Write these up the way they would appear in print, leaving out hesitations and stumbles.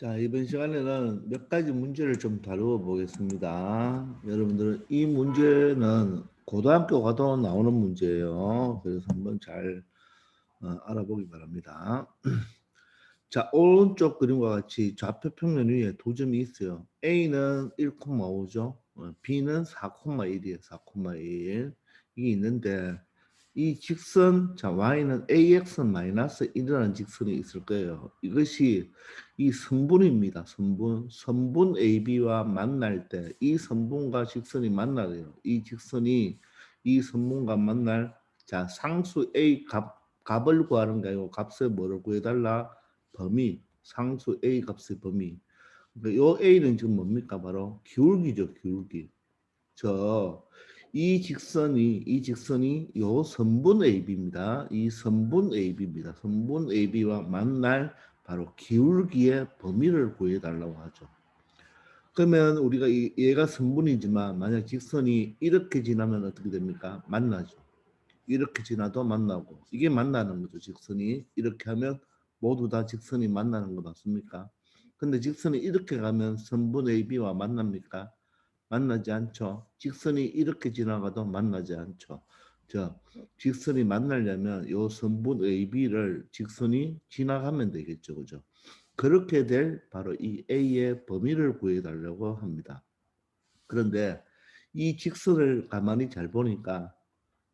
자, 이번 시간에는 몇 가지 문제를 좀 다루어 보겠습니다. 여러분들은 이 문제는 고등학교 가도 나오는 문제예요. 그래서 한번 잘 알아보기 바랍니다. 자, 오른쪽 그림과 같이 좌표 평면 위에 두 점이 있어요. A는 1,5죠. B는 4,1이에요. 4,1. 이게 있는데 이 직선, 자, y는 ax-1이라는 직선이 있을 거예요. 이것이 이 선분입니다. 선분 AB와 만날 때 이 선분과 직선이 만나요. 이 직선이 이 선분과 만날, 자, 상수 A 값을 구하는 게 아니고 값을 뭐를 구해달라? 범위, 상수 A 값의 범위. 그러니까 요 A는 지금 뭡니까? 바로 기울기죠, 기울기. 이 직선이 요 선분 AB입니다. 이 선분 AB입니다. 선분 AB와 만날 바로 기울기의 범위를 구해달라고 하죠. 그러면 우리가 얘가 선분이지만 만약 직선이 이렇게 지나면 어떻게 됩니까? 만나죠. 이렇게 지나도 만나고 이게 만나는 거죠. 직선이 이렇게 하면 모두 다 직선이 만나는 거 맞습니까? 근데 직선이 이렇게 가면 선분 AB와 만납니까? 만나지 않죠. 직선이 이렇게 지나가도 만나지 않죠. 자, 직선이 만나려면 요 선분 AB를 직선이 지나가면 되겠죠. 그죠? 그렇게 될 바로 이 A의 범위를 구해달라고 합니다. 그런데 이 직선을 가만히 잘 보니까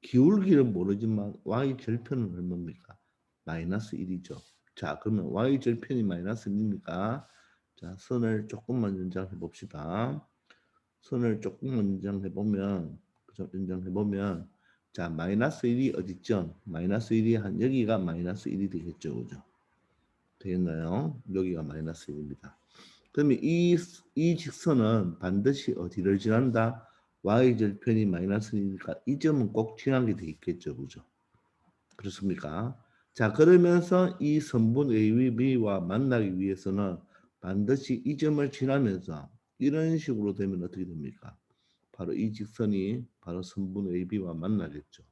기울기는 모르지만 y절편은 얼마입니까? 마이너스 1이죠. 자, 그러면 y절편이 마이너스 1입니까? 자, 선을 조금만 연장해 봅시다. 선을 조금만 연장해 보면, 연장해 보면, 자, 마이너스 1이 어디죠? 마이너스 1이 한 여기가 마이너스 1이 되겠죠, 그죠? 되겠나요? 여기가 마이너스 1입니다. 그러면 이 직선은 반드시 어디를 지난다? y절편이 마이너스 1이니까 이 점은 꼭 지나게 돼 있겠죠, 그죠? 그렇습니까? 자, 그러면서 이 선분 AB와 만나기 위해서는 반드시 이 점을 지나면서 이런 식으로 되면 어떻게 됩니까? 바로 이 직선이 바로 선분 AB와 만나겠죠.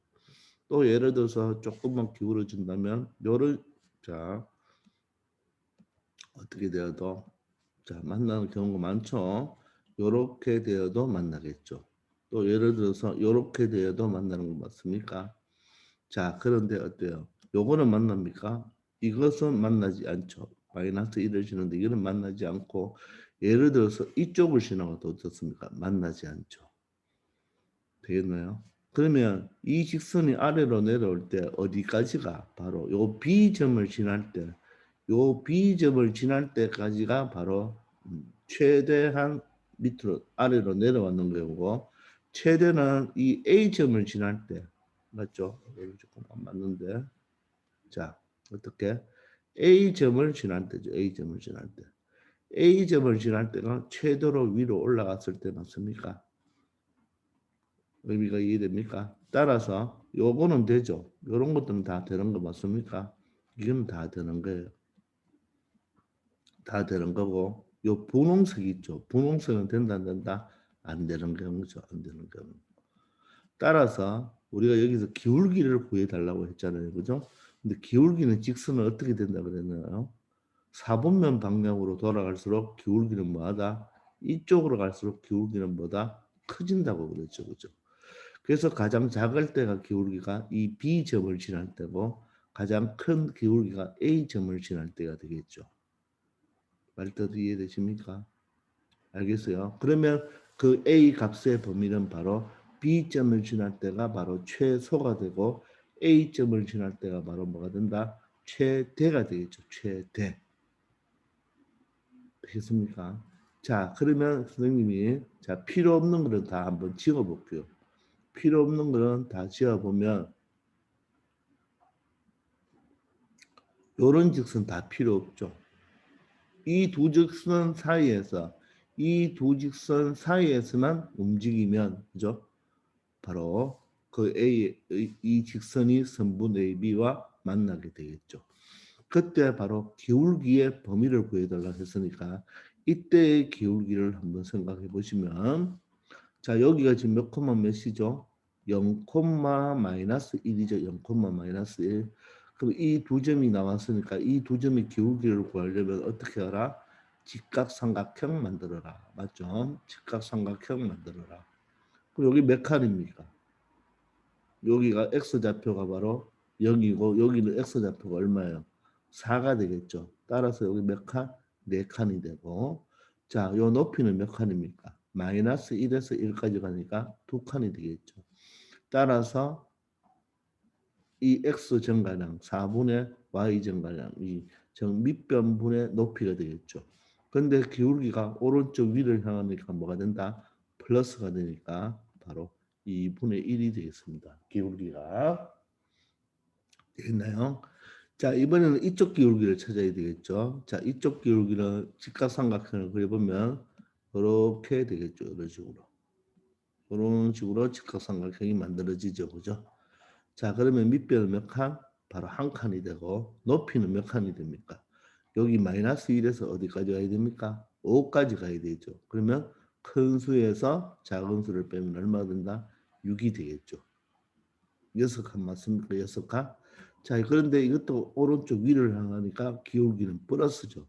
또 예를 들어서 조금만 기울어진다면 요를, 자, 어떻게 되어도, 자, 만나는 경우가 많죠. 요렇게 되어도 만나겠죠. 또 예를 들어서 요렇게 되어도 만나는 거 맞습니까? 자, 그런데 어때요? 요거는 만납니까? 이것은 만나지 않죠. 마이너스 1을 지는데 이거는 만나지 않고, 예를 들어서 이쪽을 지나가도 어떻습니까? 만나지 않죠. 되겠나요? 그러면 이 직선이 아래로 내려올 때 어디까지가 바로 요 B점을 지날 때, 요 B점을 지날 때까지가 바로 최대한 밑으로 아래로 내려왔는 거고, 최대는 이 A점을 지날 때, 맞죠? 여기 조금 안 맞는데, 자, 어떻게? A점을 지날 때죠. A점을 지날 때. A점을 지날 때가 최대로 위로 올라갔을 때 맞습니까? 의미가 이해됩니까? 따라서 요거는 되죠. 요런 것들은 다 되는 거 맞습니까? 이건 다 되는 거예요. 다 되는 거고, 요 분홍색 있죠. 분홍색은 된다 안 된다? 안 되는 경우죠. 안 되는 경우. 따라서 우리가 여기서 기울기를 구해달라고 했잖아요. 그죠? 근데 기울기는 직선은 어떻게 된다 그랬나요? 사분면 방향으로 돌아갈수록 기울기는 뭐하다? 이쪽으로 갈수록 기울기는 뭐다? 커진다고 그랬죠. 그죠? 그래서 가장 작을 때가 기울기가 이 B점을 지날 때고 가장 큰 기울기가 A점을 지날 때가 되겠죠. 말뜻 이해되십니까? 알겠어요? 그러면 그 A 값의 범위는 바로 B점을 지날 때가 바로 최소가 되고 A점을 지날 때가 바로 뭐가 된다? 최대가 되겠죠. 최대. 되겠습니까? 자, 그러면 선생님이 자 필요 없는 거는 다 한번 지워볼게요. 필요 없는 거는 다 지워보면 요런 직선 다 필요 없죠. 이 두 직선 사이에서 이 두 직선 사이에서만 움직이면 그죠? 바로 그 이 직선이 선분 AB와 만나게 되겠죠. 그때 바로 기울기의 범위를 구해달라고 했으니까 이때의 기울기를 한번 생각해 보시면, 자, 여기가 지금 몇 콤마 몇이죠? 0, 마이너스 1이죠. 0, 마이너스 1. 그럼 이 두 점이 나왔으니까 이 두 점의 기울기를 구하려면 어떻게 하라? 직각삼각형 만들어라. 맞죠? 직각삼각형 만들어라. 그리고 여기 몇 칸입니까? 여기가 x좌표가 바로 0이고 여기는 x좌표가 얼마예요? 4가 되겠죠. 따라서 여기 몇 칸? 4칸이 되고 자, 요 높이는 몇 칸입니까? 마이너스 1에서 1까지 가니까 2칸이 되겠죠. 따라서 이 x 정가량 4분의 y 정가량 이 밑변분의 높이가 되겠죠. 근데 기울기가 오른쪽 위를 향하니까 뭐가 된다? 플러스가 되니까 바로 2분의 1이 되겠습니다. 기울기가 되겠나요? 자, 이번에는 이쪽 기울기를 찾아야 되겠죠. 자, 이쪽 기울기는 직각삼각형을 그려보면 이렇게 되겠죠. 이런 식으로. 이런 식으로 직각삼각형이 만들어지죠. 그죠? 자, 그러면 밑변은 몇 칸? 바로 한 칸이 되고 높이는 몇 칸이 됩니까? 여기 마이너스 1에서 어디까지 가야 됩니까? 5까지 가야 되죠. 그러면 큰 수에서 작은 수를 빼면 얼마가 된다? 6이 되겠죠. 6칸 맞습니까? 6칸? 자, 그런데 이것도 오른쪽 위를 향하니까 기울기는 플러스죠.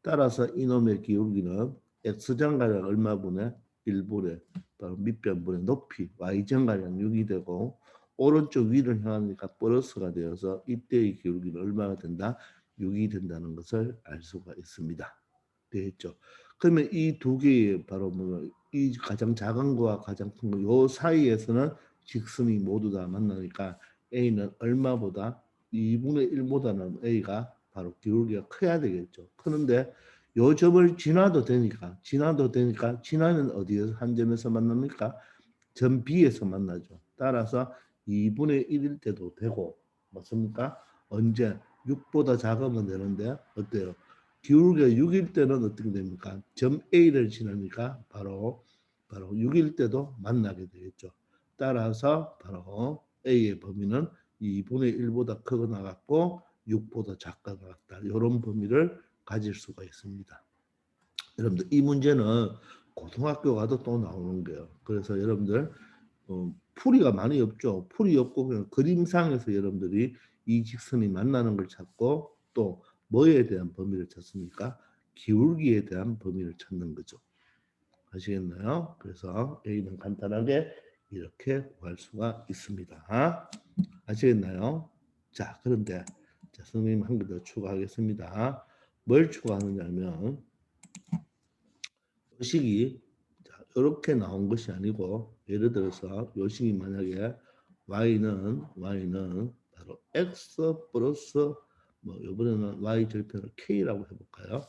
따라서 이놈의 기울기는 x정가량 얼마분의 1분의 바로 밑변분의 높이 y정가량 6이 되고 오른쪽 위를 향하니까 플러스가 되어서 이때의 기울기는 얼마가 된다? 6이 된다는 것을 알 수가 있습니다. 되겠죠. 그러면 이 두 개의 바로 이 가장 작은 거와 가장 큰 거 요 사이에서는 직선이 모두 다 만나니까 A는 얼마보다 2분의 1보다는 A가 바로 기울기가 커야 되겠죠. 크는데 요 점을 지나도 되니까 지나면 어디에서 한 점에서 만납니까? 점 B에서 만나죠. 따라서 2분의 1일 때도 되고 맞습니까? 언제 6보다 작으면 되는데 어때요? 기울기가 6일 때는 어떻게 됩니까? 점 A를 지나니까 바로 6일 때도 만나게 되겠죠. 따라서 바로 A의 범위는 2분의 1보다 크거 나갔고 6보다 작거 나갔다. 이런 범위를 가질 수가 있습니다. 여러분들 이 문제는 고등학교 가도 또 나오는 거예요. 그래서 여러분들 풀이가 많이 없죠. 풀이 없고 그냥 그림상에서 여러분들이 이 직선이 만나는 걸 찾고 또 뭐에 대한 범위를 찾습니까? 기울기에 대한 범위를 찾는 거죠. 아시겠나요? 그래서 A는 간단하게 이렇게 구할 수가 있습니다. 아시겠나요? 자, 그런데 자, 선생님 한 개 더 추가하겠습니다. 뭘 추가하느냐면 식이 이렇게 나온 것이 아니고 예를 들어서 요식이 만약에 y는 바로 x 플러스 뭐 이번에는 y 절편을 k라고 해볼까요?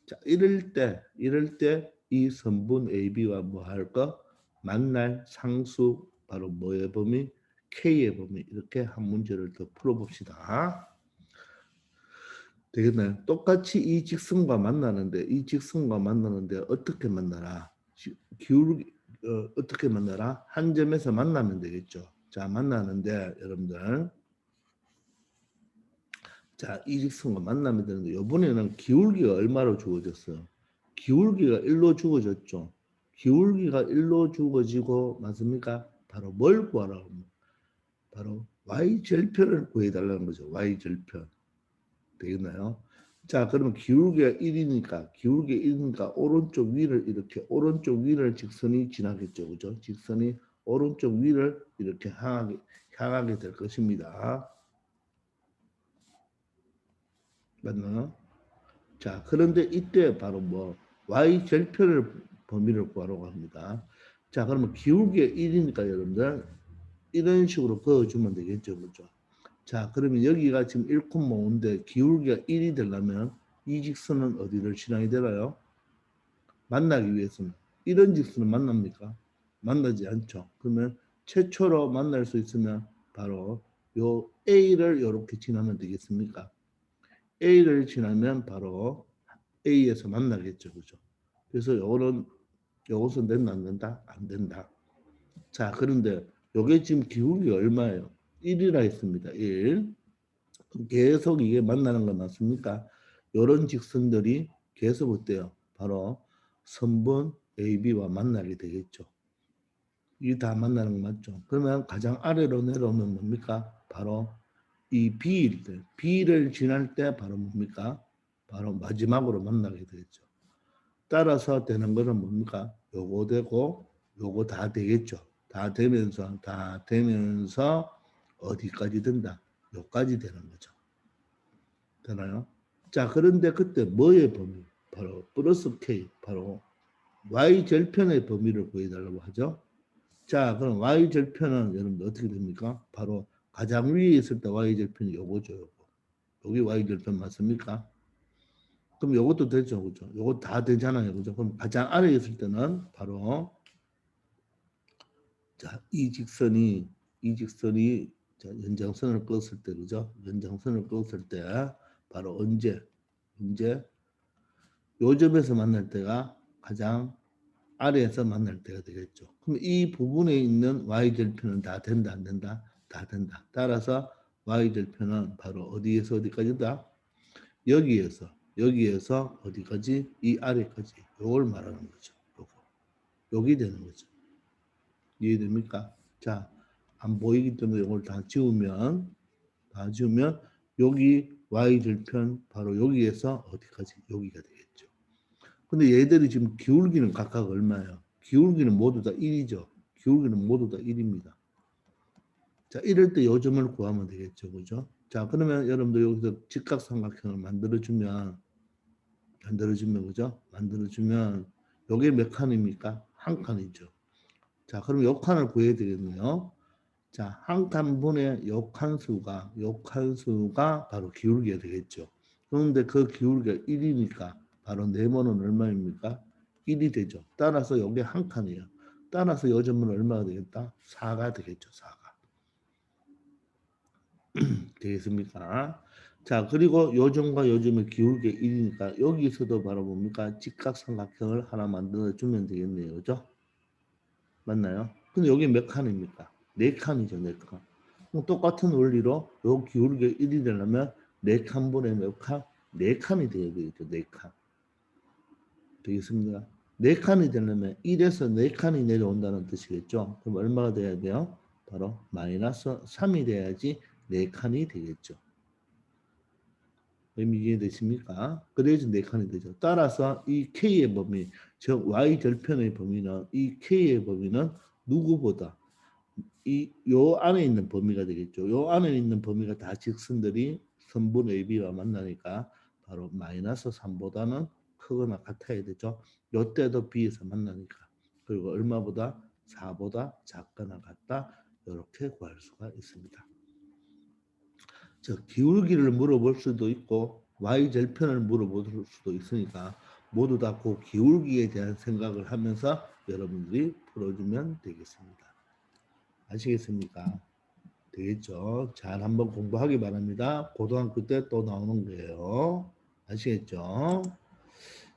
자, 이럴 때 이 선분 AB와 뭐 할까? 만날 상수 바로 뭐의 범위? k의 범위 이렇게 한 문제를 더 풀어봅시다. 되겠나요? 똑같이 이 직선과 만나는데 어떻게 만나라? 기울기 어떻게 만나라? 한 점에서 만나면 되겠죠. 자, 만나는데 여러분들 자, 이 직선과 만나면 되는데 이번에는 기울기가 얼마로 주어졌어요? 기울기가 1로 주어졌죠. 기울기가 1로 주어지고 맞습니까? 바로 뭘 구하라고? 바로 y절편을 구해달라는 거죠. y절편. 되겠나요? 자, 그러면 기울기가 1이니까 오른쪽 위를 직선이 지나겠죠. 그죠? 직선이 오른쪽 위를 이렇게 향하게 될 것입니다. 맞나요? 자, 그런데 이때 바로 뭐 y 절편을 범위를 구하라고 합니다. 자, 그러면 기울기가 1이니까 여러분들 이런 식으로 그어주면 되겠죠. 그죠? 자, 그러면 여기가 지금 1,5인데 기울기가 1이 되려면 이 직선은 어디를 지나야 되나요? 만나기 위해서는 이런 직선은 만납니까? 만나지 않죠. 그러면 최초로 만날 수 있으면 바로 요 A를 이렇게 지나면 되겠습니까? A를 지나면 바로 A에서 만나겠죠. 그죠? 그래서 요것은 된다 안 된다? 안 된다. 자, 그런데 요게 지금 기울기가 얼마예요? 1이라 했습니다. 1. 계속 이게 만나는 거 맞습니까? 이런 직선들이 계속 어때요? 바로 선분 AB와 만나게 되겠죠. 이게 다 만나는 거 맞죠? 그러면 가장 아래로 내려오면 뭡니까? 바로 이 B일 때, B를 지날 때 바로 뭡니까? 바로 마지막으로 만나게 되겠죠. 따라서 되는 거는 뭡니까? 요거 되고 요거 다 되겠죠. 다 되면서 어디까지 된다? 요까지 되는 거죠. 되나요? 자, 그런데 그때 뭐의 범위? 바로 플러스 K, 바로 Y 절편의 범위를 구해달라고 하죠. 자, 그럼 Y 절편은 여러분들 어떻게 됩니까? 바로 가장 위에 있을 때 Y 절편이 요거죠, 요거. 여기 Y 절편 맞습니까? 그럼 요것도 되죠, 그죠? 요거 다 되잖아요, 그죠? 그럼 가장 아래에 있을 때는 바로 자, 이 직선이 자, 연장선을 껐을 때, 그죠? 연장선을 껐을 때 바로 언제 요 점에서 만날 때가 가장 아래에서 만날 때가 되겠죠. 그럼 이 부분에 있는 y절편은 다 된다, 안 된다? 다 된다. 따라서 y절편은 바로 어디에서 어디까지다? 여기에서 어디까지? 이 아래까지. 요걸 말하는 거죠. 요거. 여기 되는 거죠. 이해됩니까? 자, 안 보이기 때문에 이걸 다 지우면 여기 y절편 바로 여기에서 어디까지? 여기가 되겠죠. 근데 얘들이 지금 기울기는 각각 얼마예요? 기울기는 모두 다 1이죠. 기울기는 모두 다 1입니다. 자, 이럴 때 요점을 구하면 되겠죠. 그죠? 자, 그러면 여러분들 여기서 직각삼각형을 만들어주면 그죠? 만들어주면 요게 몇 칸입니까? 한 칸이죠. 자, 그럼 요 칸을 구해야 되겠네요. 자, 한 칸분의 요 칸수가 바로 기울기가 되겠죠. 그런데 그 기울기가 1이니까 바로 네모는 얼마입니까? 1이 되죠. 따라서 이게 한 칸이에요. 따라서 요 점은 얼마가 되겠다? 4가 되겠죠. 4가. 되겠습니까? 자, 그리고 요 점과 요 점의 기울기가 1이니까 여기서도 바로 뭡니까? 직각삼각형을 하나 만들어 주면 되겠네요. 그죠? 맞나요? 근데 여기 몇 칸입니까? 네 칸이죠, 네 칸. 똑같은 원리로 요 기울기가 1이 되려면 네 칸분의 몇 칸? 네 칸이 되어야 되겠죠, 네 칸. 되겠습니까? 네 칸이 되려면 1에서 네 칸이 내려온다는 뜻이겠죠. 그럼 얼마가 돼야 돼요? 바로 마이너스 3이 돼야지 네 칸이 되겠죠. 의미 이해되십니까? 그래야지 네 칸이 되죠. 따라서 이 K의 범위, 즉 Y 절편의 범위는 이 K의 범위는 누구보다 요 안에 있는 범위가 되겠죠. 요 안에 있는 범위가 다 직선들이 선분 AB와 만나니까 바로 마이너스 3보다는 크거나 같아야 되죠. 요 때도 B에서 만나니까. 그리고 얼마보다 4보다 작거나 같다. 이렇게 구할 수가 있습니다. 즉 기울기를 물어볼 수도 있고 y절편을 물어볼 수도 있으니까 모두 다 그 기울기에 대한 생각을 하면서 여러분들이 풀어주면 되겠습니다. 아시겠습니까? 되겠죠? 잘 한번 공부하기 바랍니다. 고등학교 때 또 나오는 거예요. 아시겠죠?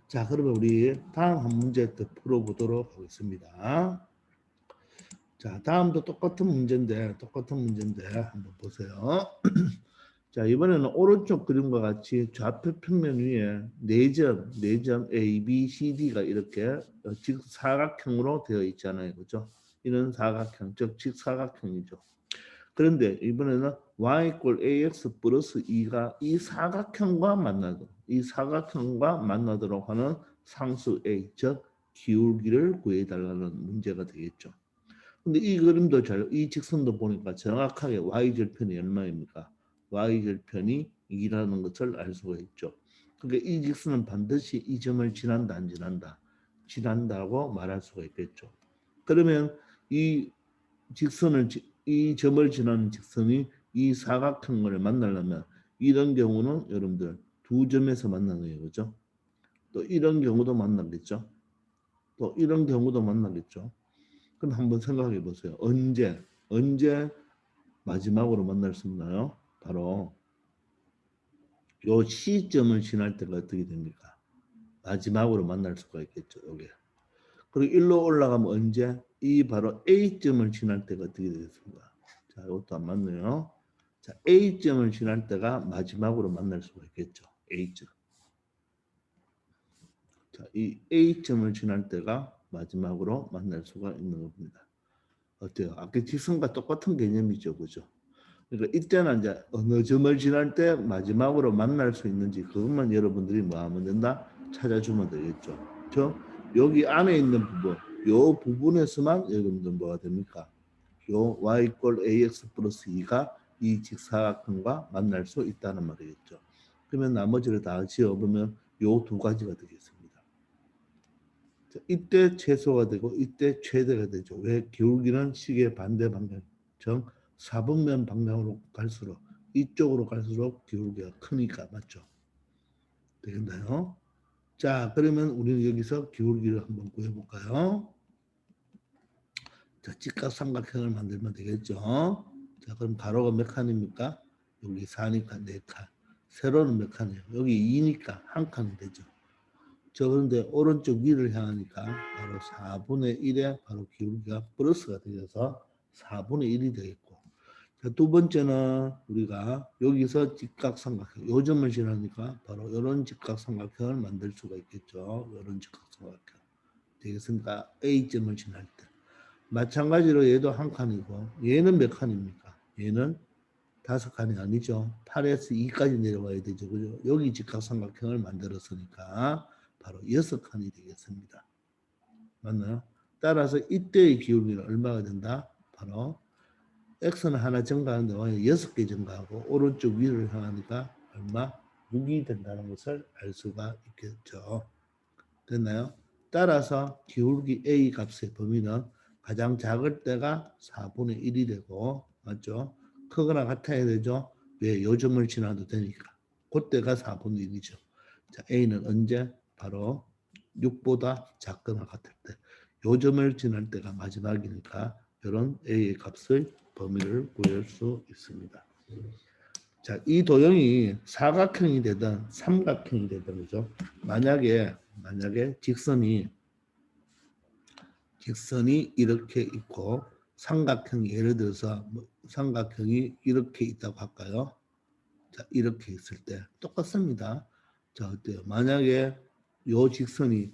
자, 그러면 우리 다음 한 문제 또 풀어보도록 하겠습니다. 자, 다음도 똑같은 문제인데 한번 보세요. 자, 이번에는 오른쪽 그림과 같이 좌표 평면 위에 네 점 A, B, C, D가 이렇게 직사각형으로 되어 있잖아요. 그죠? 이런 사각형, 즉 직사각형이죠. 그런데 이번에는 y = ax 플러스 2가 이 사각형과 만나도록 하는 상수 a, 즉 기울기를 구해달라는 문제가 되겠죠. 근데 이 그림도 이 직선도 보니까 정확하게 y절편이 얼마입니까? y절편이 2라는 것을 알 수가 있죠. 그러니까 이 직선은 반드시 이 점을 지난다, 안 지난다? 지난다고 말할 수가 있겠죠. 그러면 이 이 점을 지나는 직선이 이 사각형을 만나려면 이런 경우는 여러분들 두 점에서 만나는 거예요. 그죠? 또 이런 경우도 만나겠죠. 또 이런 경우도 만나겠죠. 그럼 한번 생각해 보세요. 언제 마지막으로 만날 수 있나요? 바로 요 시점을 지날 때가 어떻게 됩니까? 마지막으로 만날 수가 있겠죠. 요게. 그리고 일로 올라가면 언제? 이 바로 A점을 지날 때가 어떻게 되겠습니까? 자, 이것도 안 맞네요. 자, A점을 지날 때가 마지막으로 만날 수가 있겠죠. A점. 자, 이 A점을 지날 때가 마지막으로 만날 수가 있는 겁니다. 어때요? 아까 직선과 똑같은 개념이죠. 그죠? 그러니까 이때는 이제 어느 점을 지날 때 마지막으로 만날 수 있는지 그것만 여러분들이 뭐 하면 된다? 찾아주면 되겠죠. 저 여기 안에 있는 부분, 요 부분에서만 여러분들 뭐가 됩니까? 요 y = ax 플러스 2가 이 직사각형과 만날 수 있다는 말이겠죠. 그러면 나머지를 다 지어보면 요 두 가지가 되겠습니다. 자, 이때 최소가 되고 이때 최대가 되죠. 왜? 기울기는 시계 반대 방향, 정 4분면 방향으로 갈수록 이쪽으로 갈수록 기울기가 크니까 맞죠? 되겠나요? 자, 그러면 우리는 여기서 기울기를 한번 구해볼까요? 자, 직각삼각형을 만들면 되겠죠. 자, 그럼 가로가 몇 칸입니까? 여기 4니까 4칸. 세로는 몇 칸이에요? 여기 2니까 한 칸이 되죠. 저 그런데 오른쪽 위를 향하니까 바로 4분의 1에 바로 기울기가 플러스가 되어서 4분의 1이 되겠고, 자, 두 번째는 우리가 여기서 직각삼각형, 요 점을 지나니까 바로 이런 직각삼각형을 만들 수가 있겠죠. 이런 직각삼각형 되겠습니까? A점을 지날 때. 마찬가지로 얘도 한 칸이고 얘는 몇 칸입니까? 얘는 5칸이 아니죠. 8에서 2까지 내려와야 되죠. 그죠? 여기 직각삼각형을 만들었으니까 바로 6칸이 되겠습니다. 맞나요? 따라서 이때의 기울기는 얼마가 된다? 바로 x는 하나 증가하는데 y는 6개 증가하고 오른쪽 위를 향하니까 얼마? 6이 된다는 것을 알 수가 있겠죠. 됐나요? 따라서 기울기 a 값의 범위는 가장 작을 때가 4분의 1이 되고, 맞죠? 크거나 같아야 되죠? 왜? 요점을 지나도 되니까. 그때가 4분의 1이죠. 자, a는 언제? 바로 6보다 작거나 같을 때. 요점을 지날 때가 마지막이니까 이런 a의 값의 범위를 구할 수 있습니다. 자, 이 도형이 사각형이 되든 삼각형이 되든 그죠? 만약에 직선이 이렇게 있고 삼각형이 예를 들어서 삼각형이 이렇게 있다고 할까요? 자, 이렇게 있을 때 똑같습니다. 자, 어때요? 만약에 요 직선이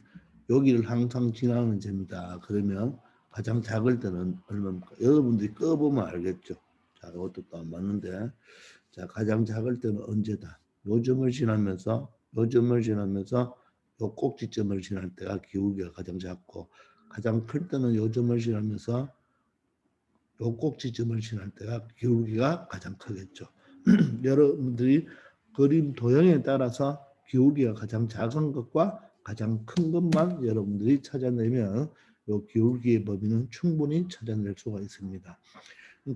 여기를 항상 지나는 점이다. 그러면 가장 작을 때는 얼마입니까? 여러분들이 꺼보면 알겠죠. 자, 이것도 또 안 맞는데. 자, 가장 작을 때는 언제다? 요 점을 지나면서 요 꼭지점을 지날 때가 기울기가 가장 작고, 가장 클 때는 요 점을 지나면서 요 꼭지점을 지날 때가 기울기가 가장 크겠죠. 여러분들이 그림 도형에 따라서 기울기가 가장 작은 것과 가장 큰 것만 여러분들이 찾아내면 요 기울기의 범위는 충분히 찾아낼 수가 있습니다.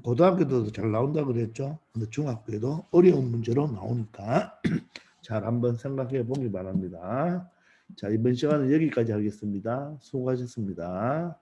고등학교도 잘 나온다 그랬죠. 근데 중학교에도 어려운 문제로 나오니까 잘 한번 생각해 보기 바랍니다. 자, 이번 시간은 여기까지 하겠습니다. 수고하셨습니다.